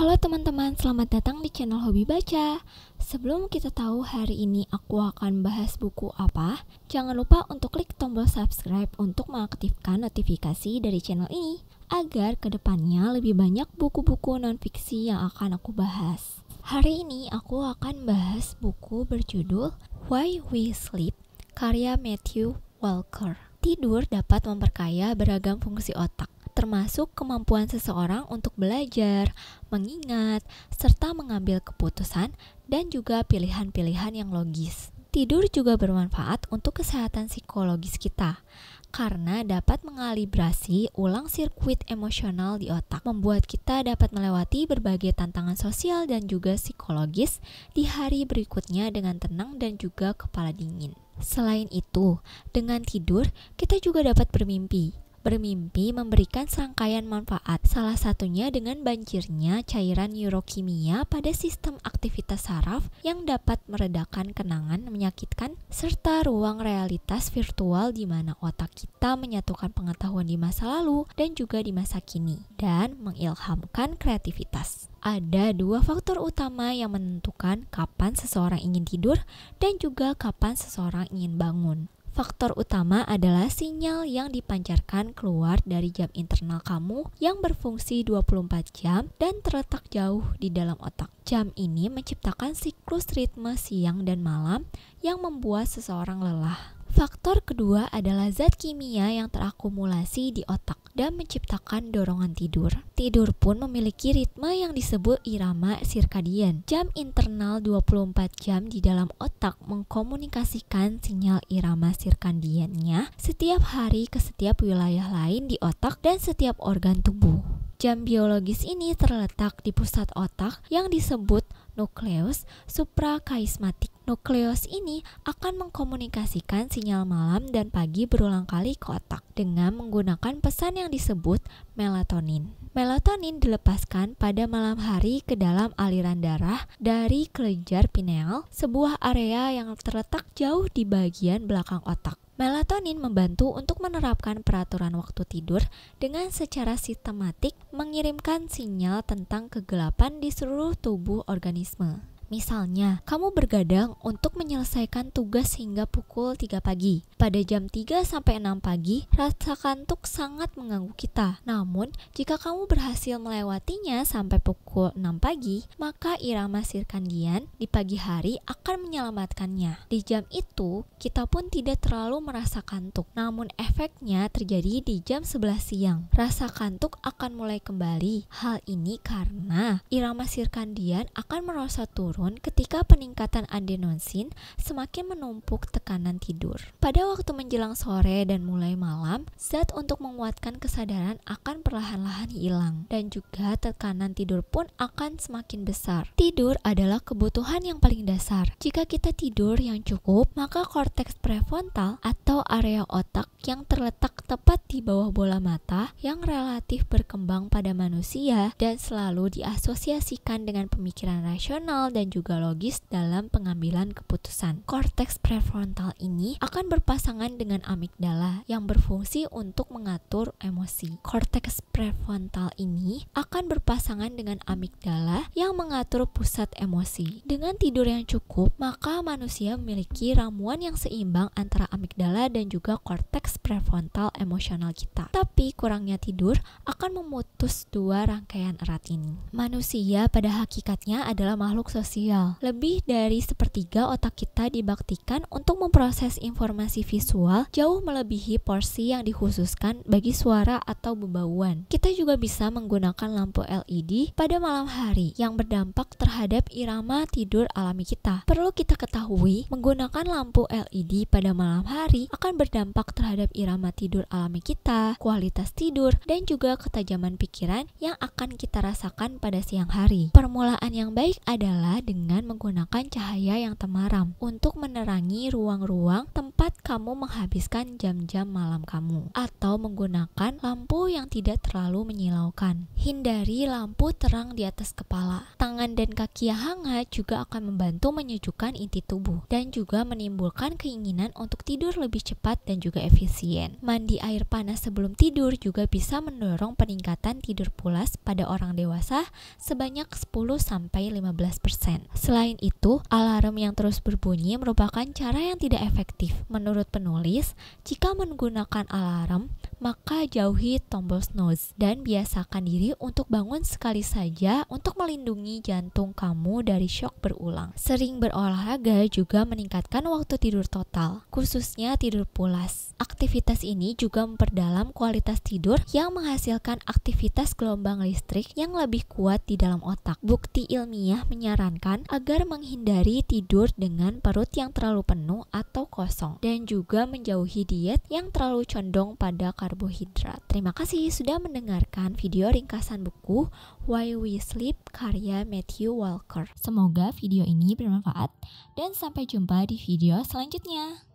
Halo teman-teman, selamat datang di channel Hobi Baca. Sebelum kita tahu hari ini aku akan bahas buku apa, jangan lupa untuk klik tombol subscribe untuk mengaktifkan notifikasi dari channel ini, agar kedepannya lebih banyak buku-buku non-fiksi yang akan aku bahas. Hari ini aku akan bahas buku berjudul Why We Sleep, karya Matthew Walker. Tidur dapat memperkaya beragam fungsi otak, termasuk kemampuan seseorang untuk belajar, mengingat, serta mengambil keputusan dan juga pilihan-pilihan yang logis. Tidur juga bermanfaat untuk kesehatan psikologis kita, karena dapat mengalibrasi ulang sirkuit emosional di otak, membuat kita dapat melewati berbagai tantangan sosial dan juga psikologis di hari berikutnya dengan tenang dan juga kepala dingin. Selain itu, dengan tidur, kita juga dapat bermimpi. Bermimpi memberikan serangkaian manfaat, salah satunya dengan banjirnya cairan neurokimia pada sistem aktivitas saraf yang dapat meredakan kenangan menyakitkan, serta ruang realitas virtual di mana otak kita menyatukan pengetahuan di masa lalu dan juga di masa kini, dan mengilhamkan kreativitas. Ada dua faktor utama yang menentukan kapan seseorang ingin tidur dan juga kapan seseorang ingin bangun. Faktor utama adalah sinyal yang dipancarkan keluar dari jam internal kamu yang berfungsi 24 jam dan terletak jauh di dalam otak. Jam ini menciptakan siklus ritme siang dan malam yang membuat seseorang lelah. Faktor kedua adalah zat kimia yang terakumulasi di otak dan menciptakan dorongan tidur. Tidur pun memiliki ritme yang disebut irama sirkadian. Jam internal 24 jam di dalam otak mengkomunikasikan sinyal irama sirkadiannya setiap hari ke setiap wilayah lain di otak dan setiap organ tubuh. Jam biologis ini terletak di pusat otak yang disebut nukleus suprakaismatik. Nukleus ini akan mengkomunikasikan sinyal malam dan pagi berulang kali ke otak dengan menggunakan pesan yang disebut melatonin. Melatonin dilepaskan pada malam hari ke dalam aliran darah dari kelenjar pineal, sebuah area yang terletak jauh di bagian belakang otak. Melatonin membantu untuk menerapkan peraturan waktu tidur dengan secara sistematik mengirimkan sinyal tentang kegelapan di seluruh tubuh organisme. Misalnya, kamu bergadang untuk menyelesaikan tugas hingga pukul 3 pagi. Pada jam 3 sampai 6 pagi, rasa kantuk sangat mengganggu kita. Namun, jika kamu berhasil melewatinya sampai pukul 6 pagi, maka irama sirkadian di pagi hari akan menyelamatkannya. Di jam itu, kita pun tidak terlalu merasa kantuk. Namun, efeknya terjadi di jam 11 siang. Rasa kantuk akan mulai kembali. Hal ini karena irama sirkadian akan merosot turun ketika peningkatan adenosin semakin menumpuk tekanan tidur. Pada waktu menjelang sore dan mulai malam, zat untuk menguatkan kesadaran akan perlahan-lahan hilang dan juga tekanan tidur pun akan semakin besar. Tidur adalah kebutuhan yang paling dasar. Jika kita tidur yang cukup, maka korteks prefrontal atau area otak yang terletak tepat di bawah bola mata yang relatif berkembang pada manusia dan selalu diasosiasikan dengan pemikiran rasional dan juga logis dalam pengambilan keputusan. Korteks prefrontal ini akan berpasangan dengan amigdala yang berfungsi untuk mengatur emosi. Korteks prefrontal ini akan berpasangan dengan amigdala yang mengatur pusat emosi. Dengan tidur yang cukup, maka manusia memiliki ramuan yang seimbang antara amigdala dan juga korteks prefrontal emosional kita. Tapi kurangnya tidur akan memutus dua rangkaian erat ini. Manusia pada hakikatnya adalah makhluk sosial. Lebih dari sepertiga otak kita dibaktikan untuk memproses informasi visual, jauh melebihi porsi yang dikhususkan bagi suara atau bebauan. Kita juga bisa menggunakan lampu LED pada malam hari yang berdampak terhadap irama tidur alami kita. Perlu kita ketahui, menggunakan lampu LED pada malam hari akan berdampak terhadap irama tidur alami kita, kualitas tidur, dan juga ketajaman pikiran yang akan kita rasakan pada siang hari. Permulaan yang baik adalah dengan menggunakan cahaya yang temaram untuk menerangi ruang-ruang tempat kamu menghabiskan jam-jam malam kamu, atau menggunakan lampu yang tidak terlalu menyilaukan. Hindari lampu terang di atas kepala. Tangan dan kaki yang hangat juga akan membantu menyejukkan inti tubuh dan juga menimbulkan keinginan untuk tidur lebih cepat dan juga efisien. Mandi air panas sebelum tidur juga bisa mendorong peningkatan tidur pulas pada orang dewasa sebanyak 10-15%. Selain itu, alarm yang terus berbunyi merupakan cara yang tidak efektif. Menurut penulis, jika menggunakan alarm, maka jauhi tombol snooze dan biasakan diri untuk bangun sekali saja untuk melindungi jantung kamu dari shock berulang. Sering berolahraga juga meningkatkan waktu tidur total, khususnya tidur pulas. Aktivitas ini juga memperdalam kualitas tidur yang menghasilkan aktivitas gelombang listrik yang lebih kuat di dalam otak. Bukti ilmiah menyarankan agar menghindari tidur dengan perut yang terlalu penuh atau kosong dan juga menjauhi diet yang terlalu condong pada karbohidrat. Terima kasih sudah mendengarkan video ringkasan buku Why We Sleep karya Matthew Walker. Semoga video ini bermanfaat dan sampai jumpa di video selanjutnya.